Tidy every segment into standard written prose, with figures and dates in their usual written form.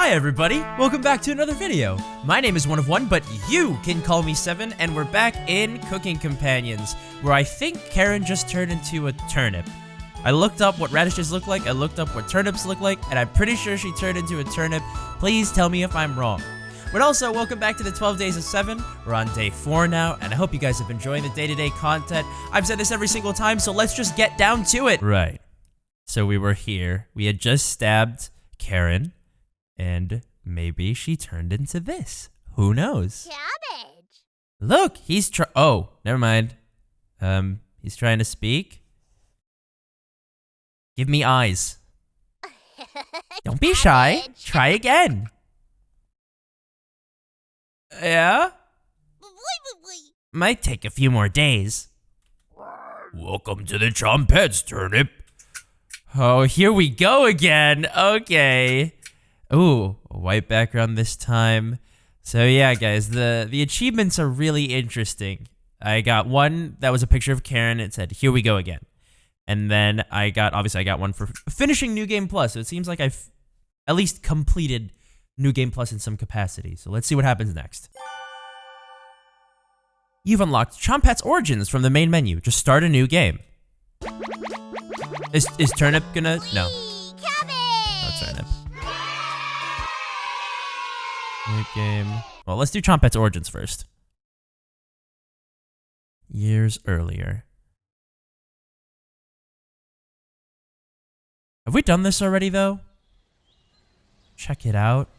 Hi everybody, welcome back to another video. My name is One of One, but you can call me Seven, and we're back in Cooking Companions, where I think Karen just turned into a turnip. I looked up what radishes look like, I looked up what turnips look like, and I'm pretty sure she turned into a turnip. Please tell me if I'm wrong. But also, welcome back to the 12 Days of 7. We're on day 4 now, and I hope you guys have been enjoying the day-to-day content. I've said this every single time, so let's just get down to it. Right. So we were here. We had just stabbed Karen, and maybe she turned into this. Who knows? Cabbage. Look, he's oh, never mind. He's trying to speak. Give me eyes. Don't be shy. Try again. Yeah? Might take a few more days. Welcome to the Trumpets, Turnip. Oh, here we go again. Okay. Ooh, a white background this time. So yeah, guys, the achievements are really interesting. I got one that was a picture of Karen. It said, "Here we go again." And then I got one for finishing New Game Plus. So it seems like I've at least completed New Game Plus in some capacity. So let's see what happens next. You've unlocked Chompet's Origins from the main menu. Just start a new game. Is Turnip gonna? No. No Turnip. New game. Well, let's do Chompet's Origins first. Years earlier. Have we done this already, though? Check it out.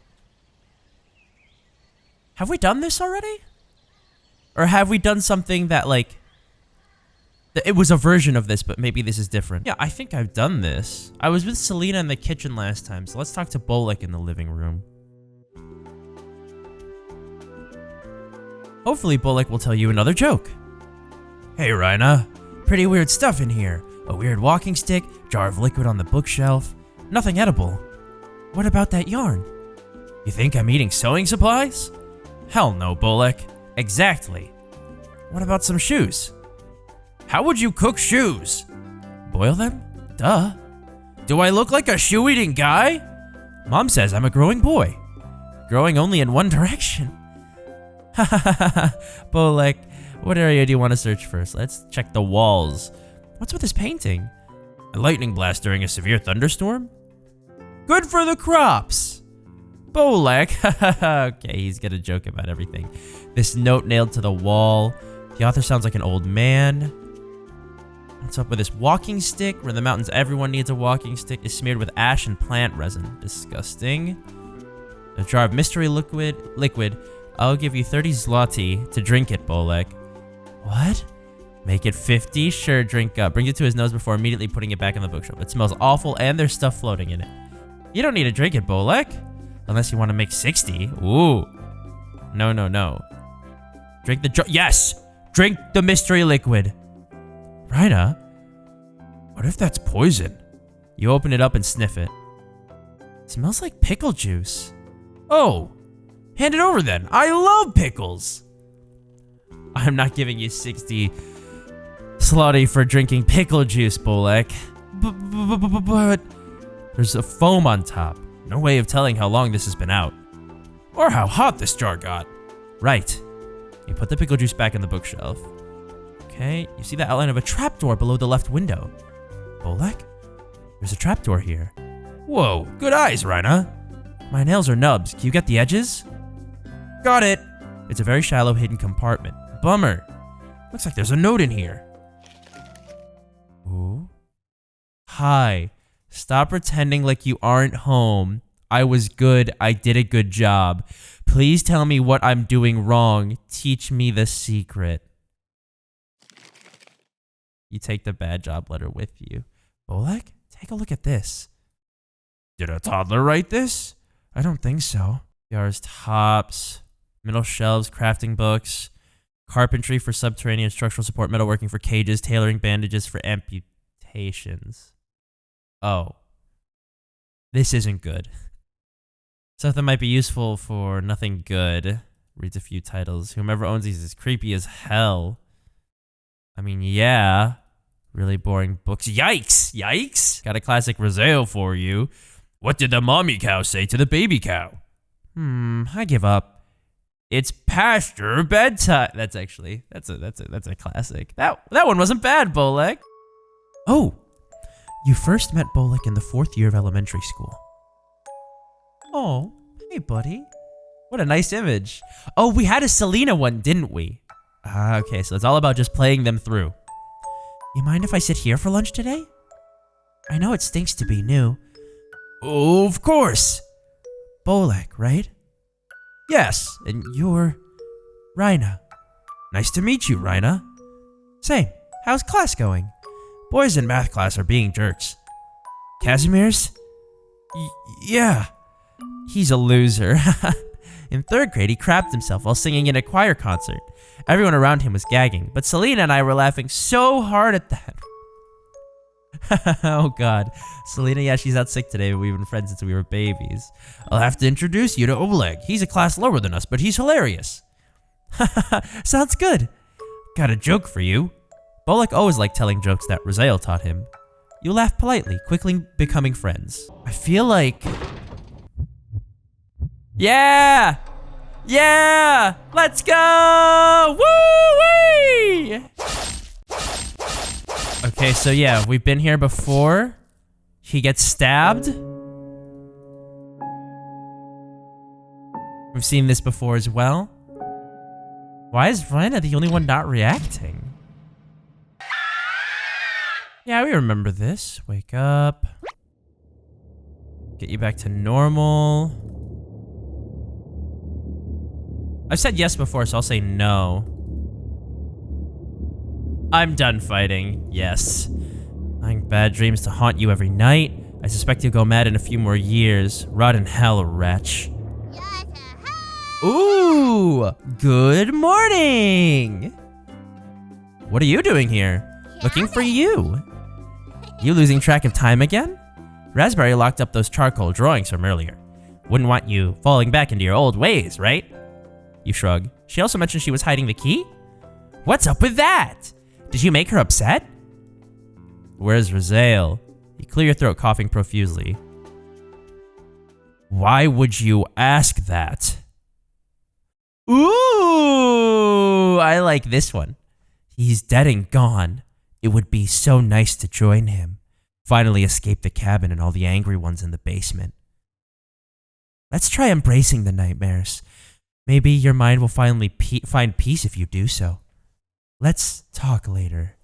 Have we done this already? Or have we done something that, like, it was a version of this, but maybe this is different? Yeah, I think I've done this. I was with Selena in the kitchen last time, so let's talk to Bolek in the living room. Hopefully, Bolek will tell you another joke. Hey, Rhina. Pretty weird stuff in here. A weird walking stick, jar of liquid on the bookshelf. Nothing edible. What about that yarn? You think I'm eating sewing supplies? Hell no, Bolek. Exactly. What about some shoes? How would you cook shoes? Boil them? Duh. Do I look like a shoe-eating guy? Mom says I'm a growing boy. Growing only in one direction. Ha ha ha ha. Bolek, what area do you want to search first? Let's check the walls. What's with this painting? A lightning blast during a severe thunderstorm? Good for the crops! Bolek, okay, he's got a joke about everything. This note nailed to the wall. The author sounds like an old man. What's up with this walking stick? Where in the mountains everyone needs a walking stick is smeared with ash and plant resin. Disgusting. A jar of mystery liquid. I'll give you 30 zloty to drink it, Bolek. What? Make it 50? Sure, drink up. Bring it to his nose before immediately putting it back in the bookshelf. It smells awful and there's stuff floating in it. You don't need to drink it, Bolek. Unless you want to make 60. Ooh. No, no, no. Drink the yes! Drink the mystery liquid. Rhina? What if that's poison? You open it up and sniff it. It smells like pickle juice. Oh. Hand it over then. I love pickles. I'm not giving you 60 zloty for drinking pickle juice, Bolek. But there's a foam on top. No way of telling how long this has been out. Or how hot this jar got. Right. You put the pickle juice back in the bookshelf. Okay, you see the outline of a trapdoor below the left window. Bolek? There's a trapdoor here. Whoa, good eyes, Rhina. My nails are nubs. Can you get the edges? Got it. It's a very shallow hidden compartment. Bummer. Looks like there's a note in here. Ooh. Hi. Stop pretending like you aren't home. I was good. I did a good job. Please tell me what I'm doing wrong. Teach me the secret. You take the bad job letter with you. Bolek, take a look at this. Did a toddler write this? I don't think so. Yar's tops, middle shelves, crafting books, carpentry for subterranean structural support, metalworking for cages, tailoring bandages for amputations. Oh. This isn't good. Something might be useful for nothing good. Reads a few titles. Whomever owns these is creepy as hell. I mean, yeah. Really boring books. Yikes! Yikes! Got a classic Roseo for you. What did the mommy cow say to the baby cow? I give up. It's past your bedtime. That's a classic. That one wasn't bad, Bolek. Oh, you first met Bolek in the 4th year of elementary school. Oh, hey, buddy. What a nice image. Oh, we had a Selena one, didn't we? Okay, so it's all about just playing them through. You mind if I sit here for lunch today? I know it stinks to be new. Oh, of course. Bolek, right? Yes, and you're Raina. Nice to meet you, Raina. Same. How's class going? Boys in math class are being jerks. Casimir's? Yeah. He's a loser. In 3rd grade, he crapped himself while singing in a choir concert. Everyone around him was gagging, but Selena and I were laughing so hard at that. Oh god. Selena, yeah, she's out sick today, but we've been friends since we were babies. I'll have to introduce you to Oleg. He's a class lower than us, but he's hilarious. Sounds good. Got a joke for you. Bolek always liked telling jokes that Raziel taught him. You laugh politely, quickly becoming friends. I feel like... Yeah! Yeah! Let's go! Woo-wee! Okay, so yeah, we've been here before. He gets stabbed. We've seen this before as well. Why is Raina the only one not reacting? Yeah, we remember this. Wake up. Get you back to normal. I've said yes before, so I'll say no. I'm done fighting. Yes. Allowing bad dreams to haunt you every night. I suspect you'll go mad in a few more years. Rot in hell, wretch. Ooh! Good morning! What are you doing here? Looking for you. You losing track of time again? Raspberry locked up those charcoal drawings from earlier. Wouldn't want you falling back into your old ways, right? You shrug. She also mentioned she was hiding the key? What's up with that? Did you make her upset? Where's Raziel? You clear your throat, coughing profusely. Why would you ask that? Ooh, I like this one. He's dead and gone. It would be so nice to join him. Finally escape the cabin and all the angry ones in the basement. Let's try embracing the nightmares. Maybe your mind will finally find peace if you do so. Let's talk later.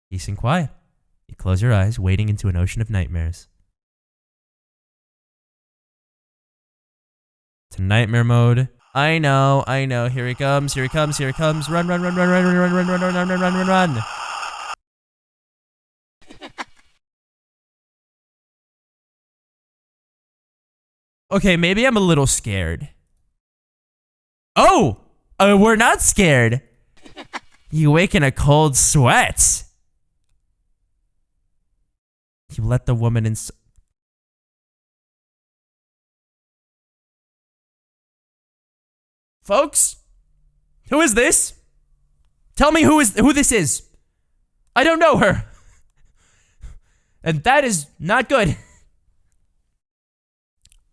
Peace and quiet. You close your eyes, wading into an ocean of nightmares. To nightmare mode. I know. Here he comes. Run. Okay, maybe I'm a little scared. Oh! We're not scared. You wake in a cold sweat. You let the woman in. Folks? Who is this? Tell me who this is. I don't know her. And that is not good.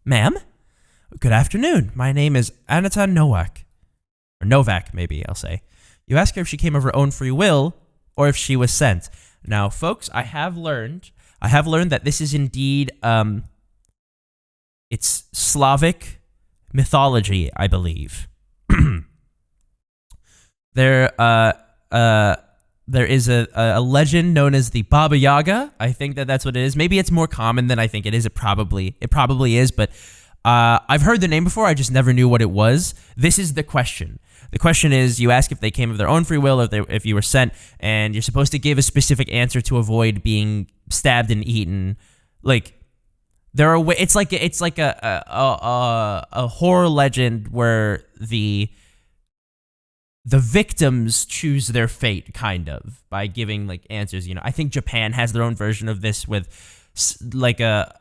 Ma'am? Good afternoon. My name is Anita Nowak. Or Novak, maybe, I'll say. You ask her if she came of her own free will, or if she was sent. Now, folks, I have learned that this is indeed, it's Slavic mythology, I believe. There is a legend known as the Baba Yaga. I think that's what it is. Maybe it's more common than I think it is. It probably is, but I've heard the name before. I just never knew what it was. This is the question. The question is, you ask if they came of their own free will, or if you were sent, and you're supposed to give a specific answer to avoid being stabbed and eaten. Like, there are it's like a horror legend where the victims choose their fate, kind of, by giving like answers. You know, I think Japan has their own version of this with like a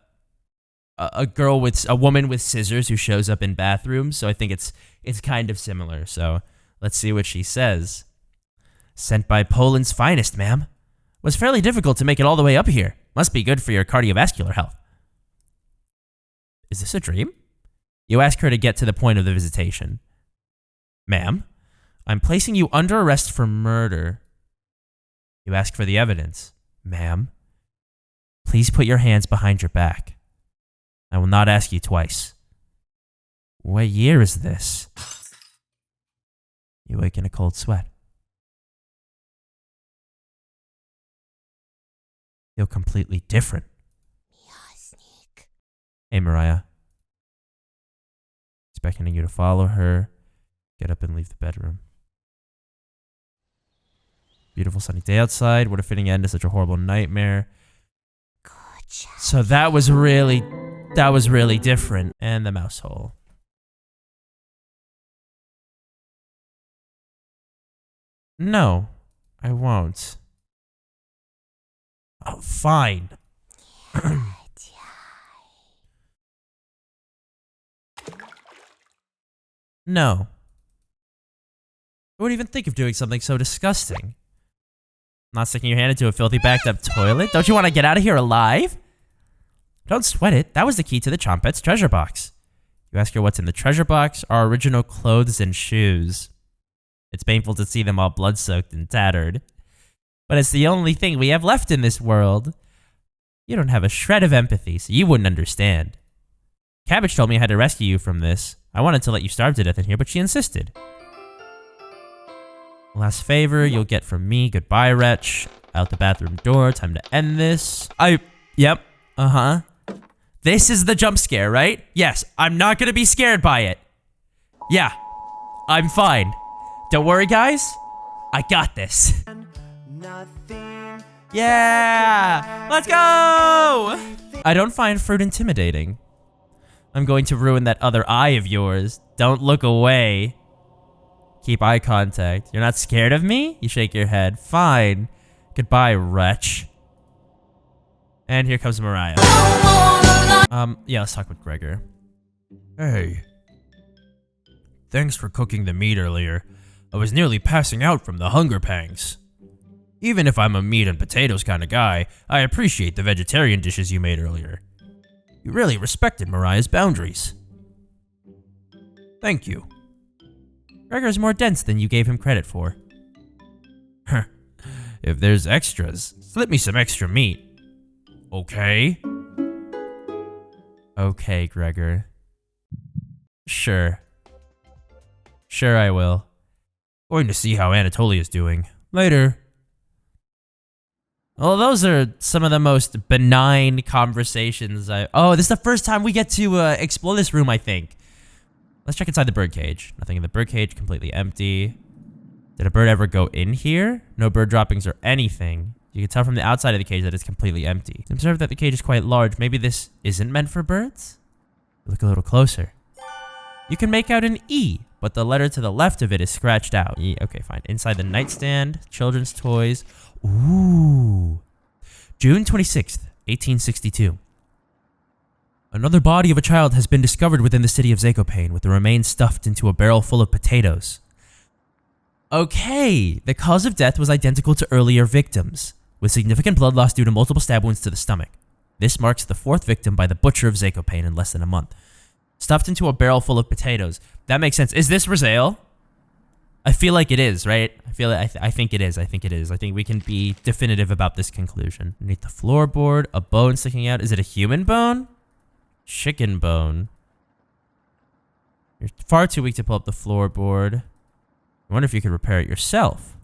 woman with scissors who shows up in bathrooms. So I think it's kind of similar. So let's see what she says. Sent by Poland's finest, ma'am. Was fairly difficult to make it all the way up here. Must be good for your cardiovascular health. Is this a dream? You ask her to get to the point of the visitation. Ma'am, I'm placing you under arrest for murder. You ask for the evidence. Ma'am, please put your hands behind your back. I will not ask you twice. What year is this? You wake in a cold sweat. Feel completely different. Hey, Mariah. She's beckoning you to follow her. Get up and leave the bedroom. Beautiful sunny day outside. What a fitting end to such a horrible nightmare. So that was really different. And the mouse hole. No, I won't. Oh, fine. No. Who would even think of doing something so disgusting? Not sticking your hand into a filthy backed up toilet? Don't you want to get out of here alive? Don't sweat it. That was the key to the Chompette's treasure box. You ask her what's in the treasure box, our original clothes and shoes. It's painful to see them all blood-soaked and tattered. But it's the only thing we have left in this world. You don't have a shred of empathy, so you wouldn't understand. Cabbage told me I had to rescue you from this. I wanted to let you starve to death in here, but she insisted. Last favor you'll get from me. Goodbye, wretch. Out the bathroom door. Time to end this. Yep. Uh-huh. This is the jump scare, right? Yes, I'm not gonna be scared by it. Yeah, I'm fine. Don't worry, guys. I got this. Yeah! Let's go! I don't find fruit intimidating. I'm going to ruin that other eye of yours. Don't look away. Keep eye contact. You're not scared of me? You shake your head. Fine. Goodbye, wretch. And here comes Mariah. Yeah, let's talk with Gregor. Hey. Thanks for cooking the meat earlier. I was nearly passing out from the hunger pangs. Even if I'm a meat and potatoes kind of guy, I appreciate the vegetarian dishes you made earlier. You really respected Mariah's boundaries. Thank you. Gregor's more dense than you gave him credit for. If there's extras, slip me some extra meat. Okay? Okay, Gregor. Sure. Sure I will. Going to see how Anatolia's doing. Later. Well, those are some of the most benign conversations Oh, this is the first time we get to explore this room, I think. Let's check inside the birdcage. Nothing in the birdcage, completely empty. Did a bird ever go in here? No bird droppings or anything. You can tell from the outside of the cage that it's completely empty. Observe that the cage is quite large. Maybe this isn't meant for birds? Look a little closer. You can make out an E, but the letter to the left of it is scratched out. E, okay, fine. Inside the nightstand, children's toys. Ooh. June 26th, 1862. Another body of a child has been discovered within the city of Zakopane, with the remains stuffed into a barrel full of potatoes. Okay, the cause of death was identical to earlier victims, with significant blood loss due to multiple stab wounds to the stomach. This marks the fourth victim by the butcher of Zakopane in less than a month. Stuffed into a barrel full of potatoes. That makes sense. Is this Raziel? I feel like it is, right? I think it is. I think we can be definitive about this conclusion. Underneath the floorboard, a bone sticking out. Is it a human bone? Chicken bone. You're far too weak to pull up the floorboard. I wonder if you could repair it yourself.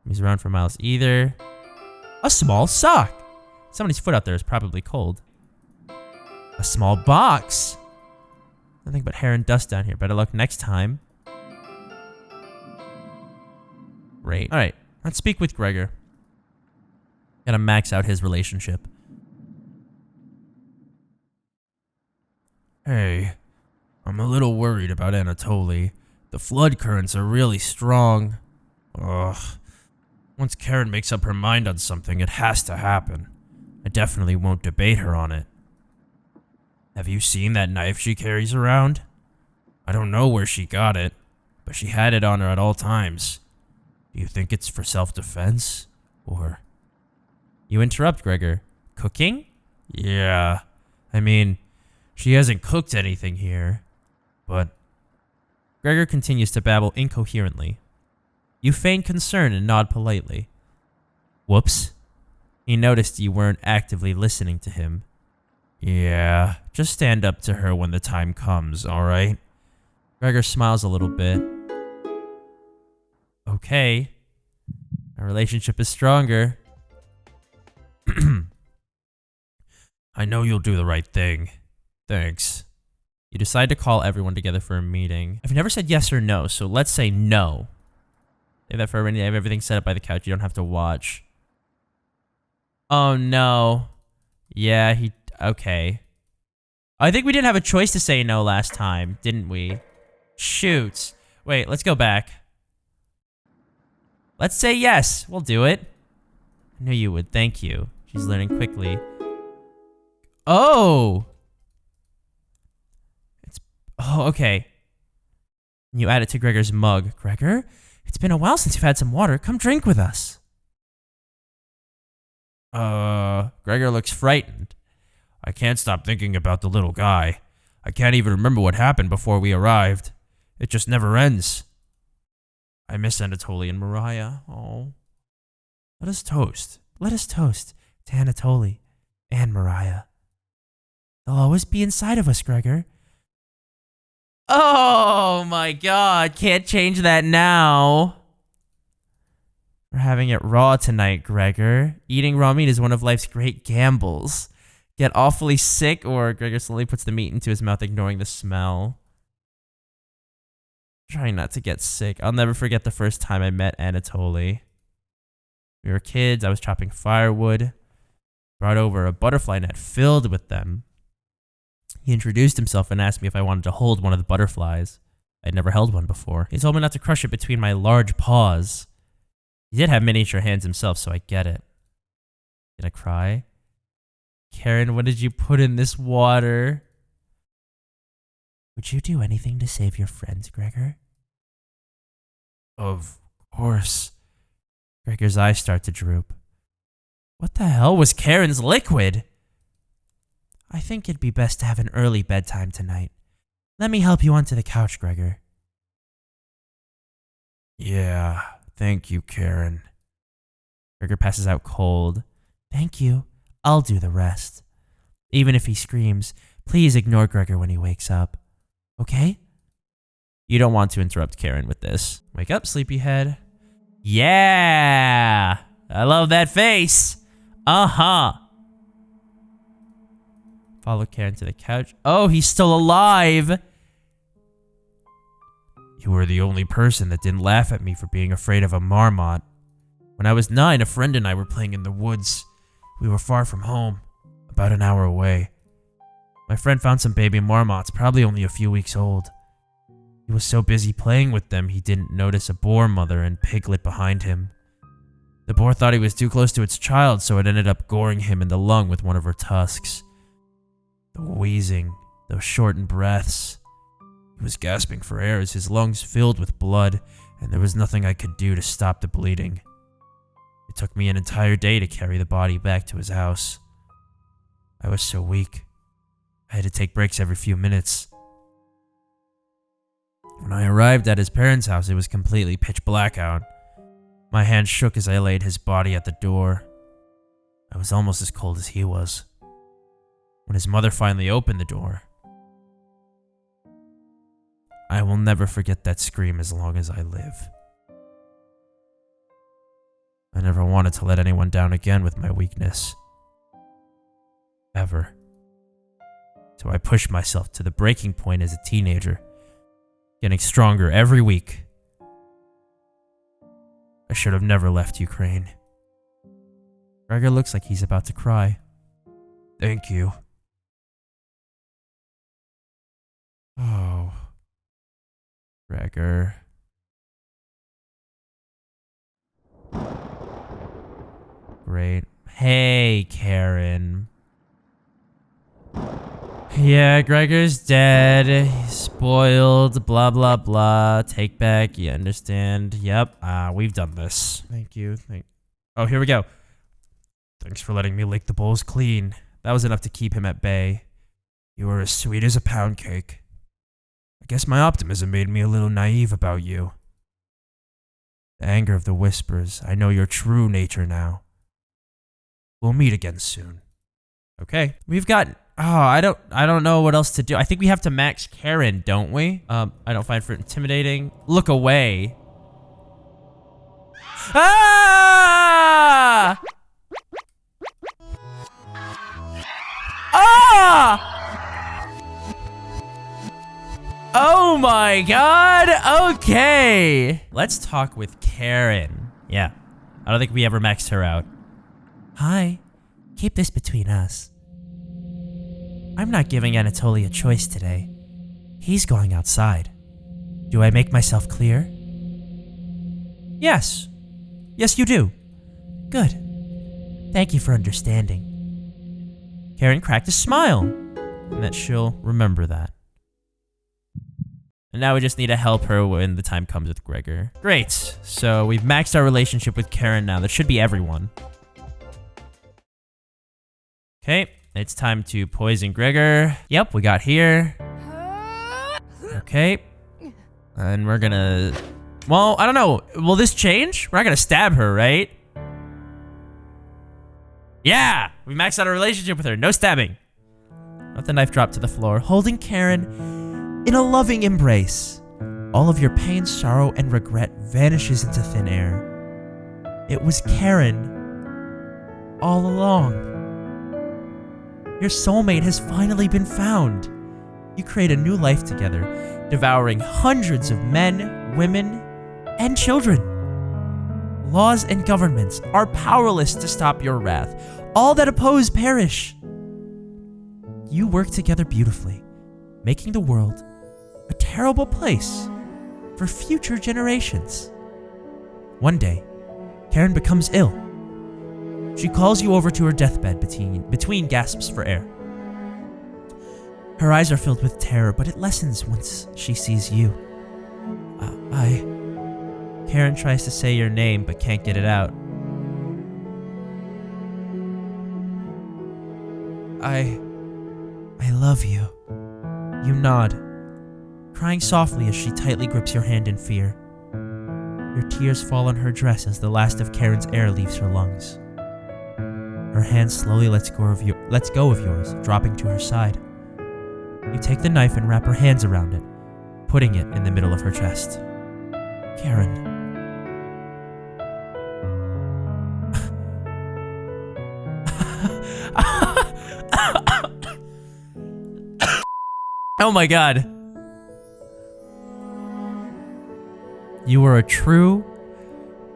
He's around for miles either. A small sock. Somebody's foot out there is probably cold. A small box. Nothing but hair and dust down here. Better luck next time. Great. Alright, let's speak with Gregor. Gotta max out his relationship. Hey, I'm a little worried about Anatoly. The flood currents are really strong. Ugh. Once Karen makes up her mind on something, it has to happen. I definitely won't debate her on it. Have you seen that knife she carries around? I don't know where she got it, but she had it on her at all times. Do you think it's for self-defense? Or You interrupt Gregor. Cooking? Yeah. I mean, she hasn't cooked anything here. But... Gregor continues to babble incoherently. You feign concern and nod politely. Whoops. He noticed you weren't actively listening to him. Yeah, just stand up to her when the time comes, alright? Gregor smiles a little bit. Okay. Our relationship is stronger. I know you'll do the right thing. Thanks. You decide to call everyone together for a meeting. I've never said yes or no, so let's say no. Save that for everybody. I have everything set up by the couch. You don't have to watch. Oh, no. Yeah, okay. I think we didn't have a choice to say no last time, didn't we? Shoot. Wait, let's go back. Let's say yes. We'll do it. I knew you would. Thank you. She's learning quickly. Oh! Oh, okay. You add it to Gregor's mug. Gregor, it's been a while since you've had some water. Come drink with us. Gregor looks frightened. I can't stop thinking about the little guy. I can't even remember what happened before we arrived. It just never ends. I miss Anatoly and Mariah. Oh. Let us toast. Let us toast to Anatoly and Mariah. They'll always be inside of us, Gregor. Oh my god, can't change that now. We're having it raw tonight, Gregor. Eating raw meat is one of life's great gambles. Get awfully sick, or Gregor slowly puts the meat into his mouth, ignoring the smell. Trying not to get sick. I'll never forget the first time I met Anatoly. We were kids, I was chopping firewood. Brought over a butterfly net filled with them. He introduced himself and asked me if I wanted to hold one of the butterflies. I'd never held one before. He told me not to crush it between my large paws. He did have miniature hands himself, so I get it. Did I cry? Karen, what did you put in this water? Would you do anything to save your friends, Gregor? Of course. Gregor's eyes start to droop. What the hell was Karen's liquid? I think it'd be best to have an early bedtime tonight. Let me help you onto the couch, Gregor. Yeah, thank you, Karen. Gregor passes out cold. Thank you. I'll do the rest. Even if he screams, please ignore Gregor when he wakes up. Okay? You don't want to interrupt Karen with this. Wake up, sleepyhead. Yeah! I love that face! Uh-huh! Follow Karen to the couch. Oh, he's still alive! You were the only person that didn't laugh at me for being afraid of a marmot. When I was 9, a friend and I were playing in the woods. We were far from home, about an hour away. My friend found some baby marmots, probably only a few weeks old. He was so busy playing with them, he didn't notice a boar mother and piglet behind him. The boar thought he was too close to its child, so it ended up goring him in the lung with one of her tusks. The wheezing, those shortened breaths. He was gasping for air as his lungs filled with blood, and there was nothing I could do to stop the bleeding. It took me an entire day to carry the body back to his house. I was so weak. I had to take breaks every few minutes. When I arrived at his parents' house, it was completely pitch black out. My hand shook as I laid his body at the door. I was almost as cold as he was. When his mother finally opened the door, I will never forget that scream as long as I live. I never wanted to let anyone down again with my weakness. Ever. So I pushed myself to the breaking point as a teenager, getting stronger every week. I should have never left Ukraine. Gregor looks like he's about to cry. Thank you. Oh. Gregor. Great. Hey, Karen. Yeah, Gregor's dead. He's spoiled. Blah, blah, blah. Take back. You understand? Yep. We've done this. Thank you. Oh, here we go. Thanks for letting me lick the bowls clean. That was enough to keep him at bay. You were as sweet as a pound cake. I guess my optimism made me a little naive about you. The anger of the whispers, I know your true nature now. We'll meet again soon. Okay. We've got... Oh, I don't know what else to do. I think we have to max Karen, don't we? I don't find fruit intimidating. Look away. Ah! Ah! Oh my god! Okay! Let's talk with Karen. Yeah. I don't think we ever maxed her out. Hi. Keep this between us. I'm not giving Anatoly a choice today. He's going outside. Do I make myself clear? Yes. Yes, you do. Good. Thank you for understanding. Karen cracked a smile, and that she'll remember that. And now we just need to help her when the time comes with Gregor. Great. So we've maxed our relationship with Karen now. That should be everyone. Okay. It's time to poison Gregor. Yep, we got here. Okay. And we're gonna... Well, I don't know. Will this change? We're not gonna stab her, right? Yeah! We maxed out our relationship with her. No stabbing. Let the knife drop to the floor, holding Karen in a loving embrace. All of your pain, sorrow, and regret vanishes into thin air. It was Karen all along. Your soulmate has finally been found. You create a new life together, devouring hundreds of men, women, and children. Laws and governments are powerless to stop your wrath. All that oppose perish. You work together beautifully, making the world a terrible place for future generations. One day, Karen becomes ill. She calls you over to her deathbed between gasps for air. Her eyes are filled with terror, but it lessens once she sees you. Karen tries to say your name, but can't get it out. I love you. You nod, crying softly as she tightly grips your hand in fear. Your tears fall on her dress as the last of Karen's air leaves her lungs. Her hand slowly lets go of yours, dropping to her side. You take the knife and wrap her hands around it, putting it in the middle of her chest. Karen. Oh my god. You were a true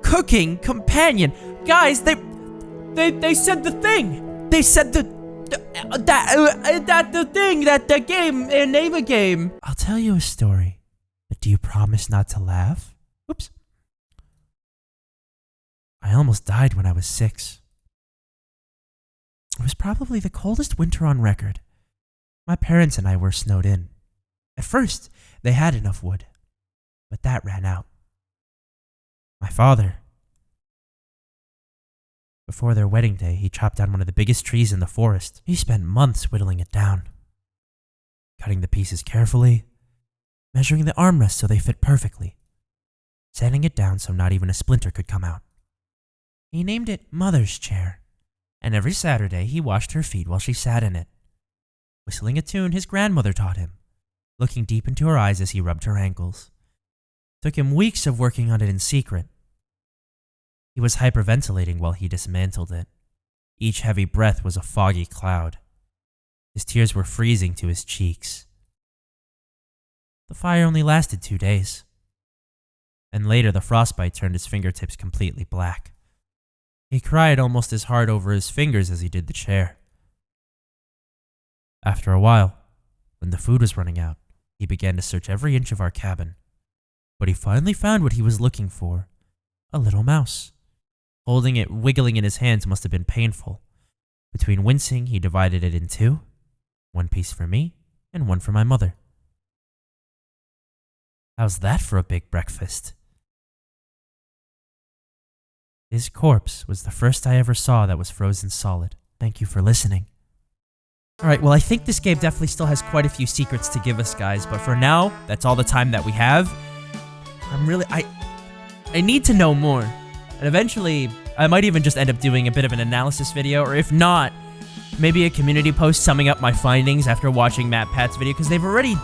cooking companion. Guys, they said the thing. They said the game, name a game. I'll tell you a story, but do you promise not to laugh? Oops. I almost died when I was 6. It was probably the coldest winter on record. My parents and I were snowed in. At first, they had enough wood, but that ran out. My father, before their wedding day, he chopped down one of the biggest trees in the forest. He spent months whittling it down, cutting the pieces carefully, measuring the armrests so they fit perfectly, sanding it down so not even a splinter could come out. He named it Mother's Chair, and every Saturday he washed her feet while she sat in it, whistling a tune his grandmother taught him, looking deep into her eyes as he rubbed her ankles. It took him weeks of working on it in secret. He was hyperventilating while he dismantled it. Each heavy breath was a foggy cloud. His tears were freezing to his cheeks. The fire only lasted 2 days. And later the frostbite turned his fingertips completely black. He cried almost as hard over his fingers as he did the chair. After a while, when the food was running out, he began to search every inch of our cabin. But he finally found what he was looking for, a little mouse. Holding it, wiggling in his hands must have been painful. Between wincing, he divided it in 2, 1 piece for me and 1 for my mother. How's that for a big breakfast? His corpse was the first I ever saw that was frozen solid. Thank you for listening. Alright, well I think this game definitely still has quite a few secrets to give us, guys, but for now, that's all the time that we have. I need to know more. And eventually, I might even just end up doing a bit of an analysis video, or if not, maybe a community post summing up my findings after watching MatPat's video, because they've already...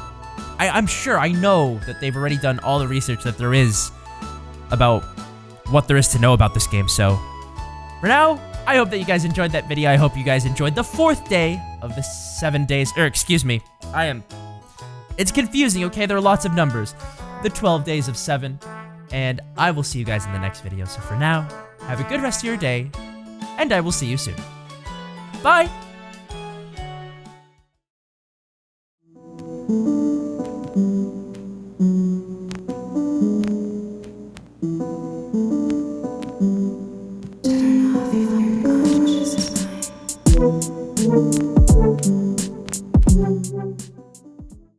I'm sure, I know that they've already done all the research that there is about what there is to know about this game, so... For now, I hope that you guys enjoyed that video. I hope you guys enjoyed the 4th day of the 7 days... excuse me. It's confusing, okay? There are lots of numbers. The 12 days of 7. And I will see you guys in the next video. So for now, have a good rest of your day, and I will see you soon. Bye! Turn off your consciousness.